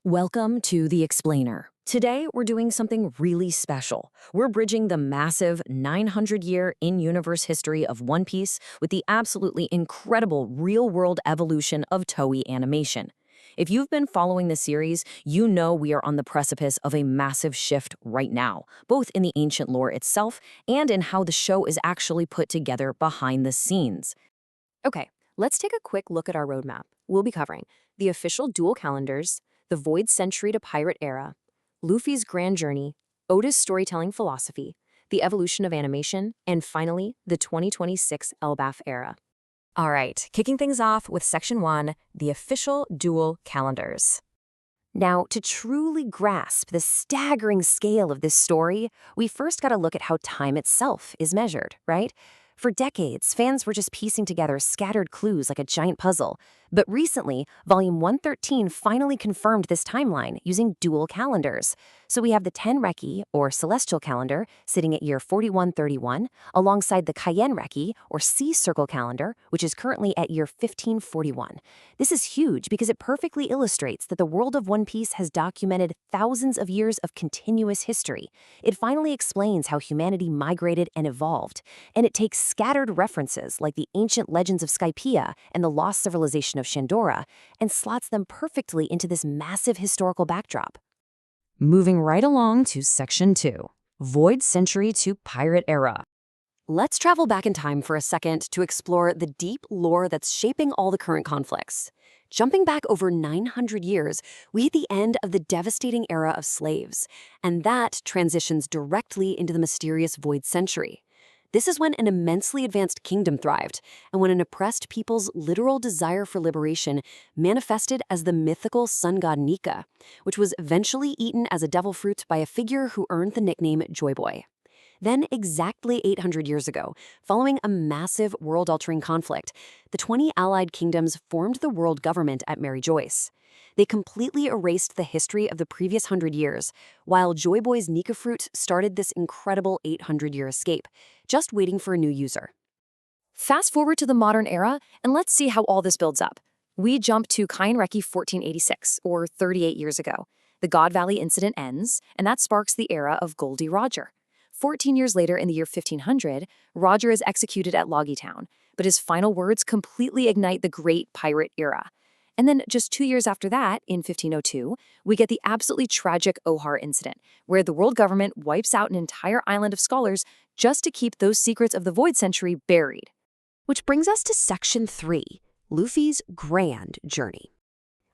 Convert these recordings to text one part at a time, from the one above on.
Welcome to The Explainer. Today, we're doing something really special. We're bridging the massive 900-year in-universe history of One Piece with the absolutely incredible real-world evolution of Toei Animation. If you've been following the series, you know we are on the precipice of a massive shift right now, both in the ancient lore itself and in how the show is actually put together behind the scenes. Okay, let's take a quick look at our roadmap. We'll be covering the official dual calendars, the Void Century to Pirate Era, Luffy's grand journey, Oda's storytelling philosophy, the evolution of animation, and finally, the 2026 Elbaf Era. All right, kicking things off with Section 1, the official dual calendars. Now, to truly grasp the staggering scale of this story, we first got to look at how time itself is measured, right? For decades, fans were just piecing together scattered clues like a giant puzzle. But recently, Volume 113 finally confirmed this timeline using dual calendars. So we have the Tenreki, or Celestial Calendar, sitting at year 4131, alongside the Kaien Reki, or Sea Circle Calendar, which is currently at year 1541. This is huge because it perfectly illustrates that the world of One Piece has documented thousands of years of continuous history. It finally explains how humanity migrated and evolved, and it takes scattered references like the ancient legends of Skypiea and the lost civilization of Shandora and slots them perfectly into this massive historical backdrop. Moving right along to Section 2, Void Century to Pirate Era. Let's travel back in time for a second to explore the deep lore that's shaping all the current conflicts. Jumping back over 900 years, we hit the end of the devastating era of slaves, and that transitions directly into the mysterious Void Century. This is when an immensely advanced kingdom thrived, and when an oppressed people's literal desire for liberation manifested as the mythical sun god Nika, which was eventually eaten as a devil fruit by a figure who earned the nickname Joy Boy. Then, exactly 800 years ago, following a massive world-altering conflict, the 20 allied kingdoms formed the world government at Mary Joyce. They completely erased the history of the previous 100 years, while Joy Boy's Nika fruit started this incredible 800-year escape, just waiting for a new user. Fast forward to the modern era, and let's see how all this builds up. We jump to Kaien Reki 1486, or 38 years ago. The God Valley incident ends, and that sparks the era of Gol D. Roger. 14 years later, in the year 1500, Roger is executed at Loggy Town, but his final words completely ignite the Great Pirate Era. And then just 2 years after that, in 1502, we get the absolutely tragic Ohar incident, where the world government wipes out an entire island of scholars just to keep those secrets of the Void Century buried. Which brings us to Section 3, Luffy's grand journey.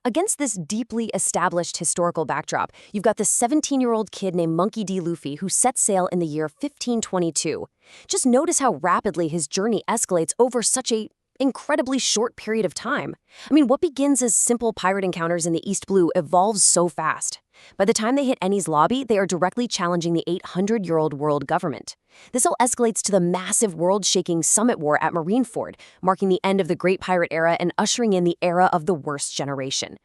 Against this deeply established historical backdrop, you've got this 17-year-old kid named Monkey D. Luffy who sets sail in the year 1522. Just notice how rapidly his journey escalates over such a incredibly short period of time. I mean, what begins as simple pirate encounters in the East Blue evolves so fast. By the time they hit Eni's lobby, they are directly challenging the 800-year-old world government. This all escalates to the massive world-shaking summit war at Marineford, marking the end of the Great Pirate Era and ushering in the era of the worst generation.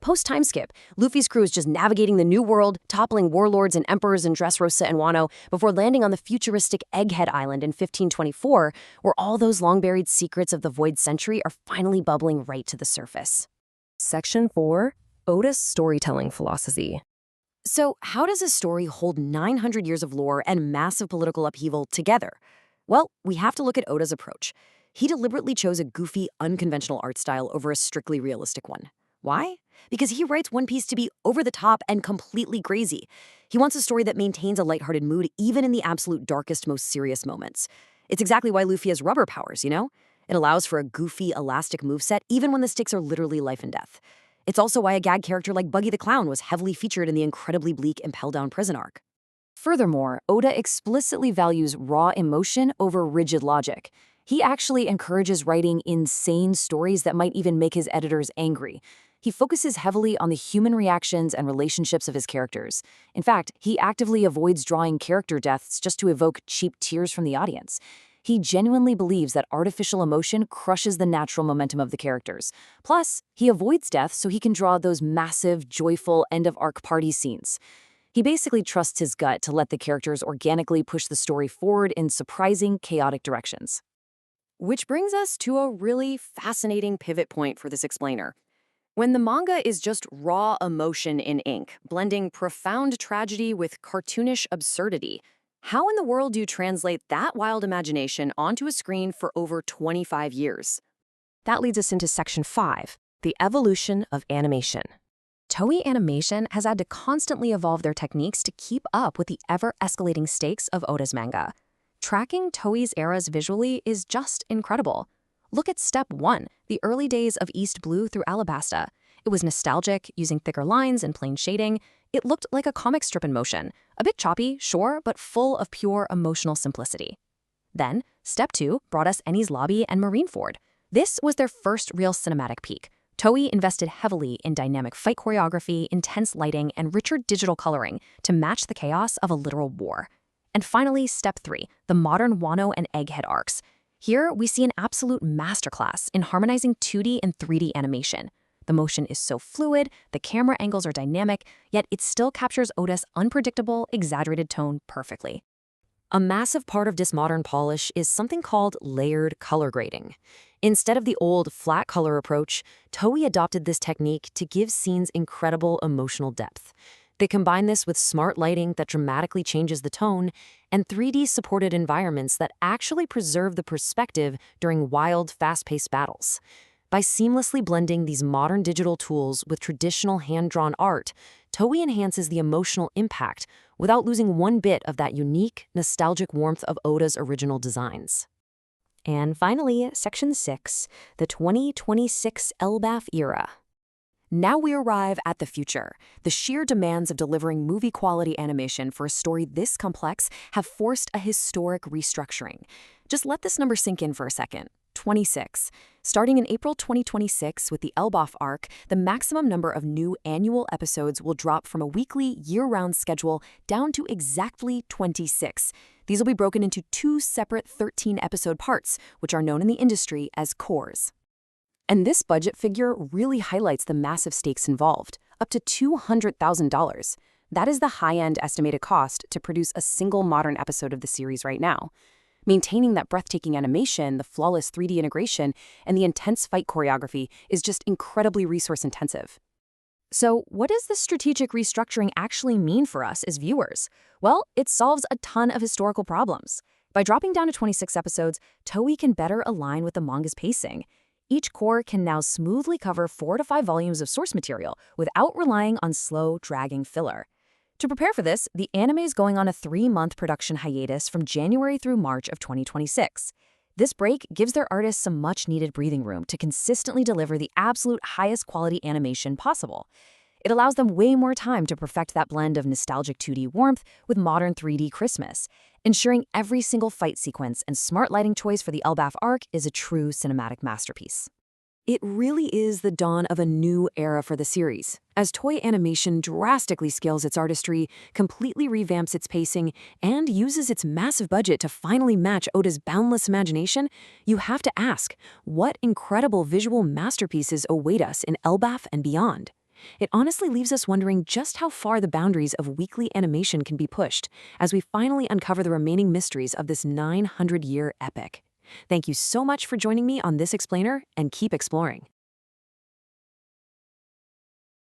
Post-time skip, Luffy's crew is just navigating the new world, toppling warlords and emperors in Dressrosa and Wano, before landing on the futuristic Egghead Island in 1524, where all those long-buried secrets of the Void Century are finally bubbling right to the surface. Section 4, Oda's storytelling philosophy. So, how does a story hold 900 years of lore and massive political upheaval together? Well, we have to look at Oda's approach. He deliberately chose a goofy, unconventional art style over a strictly realistic one. Why? Because he writes One Piece to be over the top and completely crazy. He wants a story that maintains a lighthearted mood even in the absolute darkest, most serious moments. It's exactly why Luffy has rubber powers, you know? It allows for a goofy, elastic moveset even when the stakes are literally life and death. It's also why a gag character like Buggy the Clown was heavily featured in the incredibly bleak Impel Down prison arc. Furthermore, Oda explicitly values raw emotion over rigid logic. He actually encourages writing insane stories that might even make his editors angry. He focuses heavily on the human reactions and relationships of his characters. In fact, he actively avoids drawing character deaths just to evoke cheap tears from the audience. He genuinely believes that artificial emotion crushes the natural momentum of the characters. Plus, he avoids death so he can draw those massive, joyful end-of-arc party scenes. He basically trusts his gut to let the characters organically push the story forward in surprising, chaotic directions. Which brings us to a really fascinating pivot point for this explainer. When the manga is just raw emotion in ink, blending profound tragedy with cartoonish absurdity, how in the world do you translate that wild imagination onto a screen for over 25 years? That leads us into Section 5, the evolution of animation. Toei Animation has had to constantly evolve their techniques to keep up with the ever-escalating stakes of Oda's manga. Tracking Toei's eras visually is just incredible. Look at Step 1, the early days of East Blue through Alabasta. It was nostalgic, using thicker lines and plain shading. It looked like a comic strip in motion. A bit choppy, sure, but full of pure emotional simplicity. Then, Step 2 brought us Enies Lobby and Marineford. This was their first real cinematic peak. Toei invested heavily in dynamic fight choreography, intense lighting, and richer digital coloring to match the chaos of a literal war. And finally, Step 3, the modern Wano and Egghead arcs. Here, we see an absolute masterclass in harmonizing 2D and 3D animation. The motion is so fluid, the camera angles are dynamic, yet it still captures Oda's unpredictable, exaggerated tone perfectly. A massive part of this modern polish is something called layered color grading. Instead of the old flat color approach, Toei adopted this technique to give scenes incredible emotional depth. They combine this with smart lighting that dramatically changes the tone and 3D-supported environments that actually preserve the perspective during wild, fast-paced battles. By seamlessly blending these modern digital tools with traditional hand-drawn art, Toei enhances the emotional impact without losing one bit of that unique, nostalgic warmth of Oda's original designs. And finally, Section 6, the 2026 Elbaf Era. Now we arrive at the future. The sheer demands of delivering movie-quality animation for a story this complex have forced a historic restructuring. Just let this number sink in for a second. 26. Starting in April 2026 with the Elbaf arc, the maximum number of new annual episodes will drop from a weekly, year-round schedule down to exactly 26. These will be broken into 2 separate 13-episode parts, which are known in the industry as cores. And this budget figure really highlights the massive stakes involved, up to $200,000. That is the high-end estimated cost to produce a single modern episode of the series right now. Maintaining that breathtaking animation, the flawless 3D integration, and the intense fight choreography is just incredibly resource-intensive. So, what does this strategic restructuring actually mean for us as viewers? Well, it solves a ton of historical problems. By dropping down to 26 episodes, Toei can better align with the manga's pacing. Each core can now smoothly cover 4 to 5 volumes of source material without relying on slow, dragging filler. To prepare for this, the anime is going on a 3-month production hiatus from January through March of 2026. This break gives their artists some much-needed breathing room to consistently deliver the absolute highest quality animation possible. It allows them way more time to perfect that blend of nostalgic 2D warmth with modern 3D crispness, ensuring every single fight sequence and smart lighting choice for the Elbaf arc is a true cinematic masterpiece. It really is the dawn of a new era for the series, as Toei Animation drastically scales its artistry, completely revamps its pacing, and uses its massive budget to finally match Oda's boundless imagination. You have to ask, what incredible visual masterpieces await us in Elbaf and beyond? It honestly leaves us wondering just how far the boundaries of weekly animation can be pushed as we finally uncover the remaining mysteries of this 900-year epic. Thank you so much for joining me on this explainer, and keep exploring.